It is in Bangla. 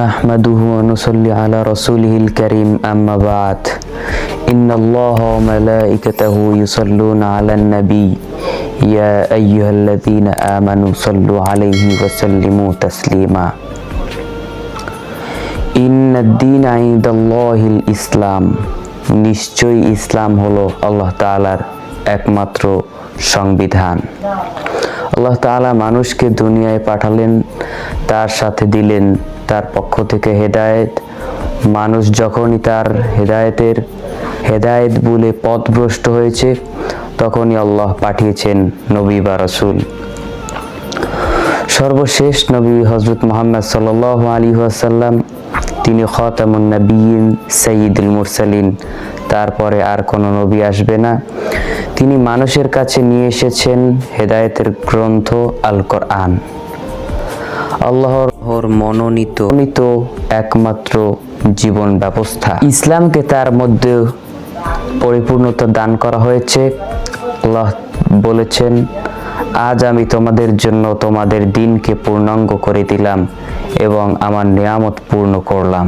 نحمده ونصلي على رسوله الكريم أما بعد إن الله وملائكته يصلون على النبي يا أيها الذين آمنوا صلوا عليه وسلموا تسليما إن الدين عند الله الإسلام নিশ্চয়ই ইসলাম হলো আল্লাহ তাআলার একমাত্র সংবিধান। আল্লাহ তাআলা মানুষকে দুনিয়ায় পাঠালেন, তার সাথে দিলেন তার পক্ষ থেকে হেদায়েত। মানুষ যখনই তার হেদায়েত বলে পথভ্রষ্ট হয়েছে, তখনই আল্লাহ পাঠিয়েছেন নবী বা রাসূল। সর্বশেষ নবী হযরত মুহাম্মদ সাল্লাল্লাহু আলাইহি ওয়াসাল্লাম, তিনি খাতামুন নবিয়্যিন সাইয়্যিদুল মুরসালিন। তারপরে আর কোনো নবী আসবে না। তিনি মানুষের কাছে নিয়ে এসেছেন হেদায়েতের গ্রন্থ আল কোরআন, আল্লাহর মনোনীত একমাত্র জীবন ব্যবস্থা। ইসলামকে তার মধ্যে পরিপূর্ণতা দান করা হয়েছে। আল্লাহ বলেছেন, আজ আমি তোমাদের জন্য তোমাদের দ্বীনকে পূর্ণাঙ্গ করে দিলাম এবং আমার নিয়ামত পূর্ণ করলাম।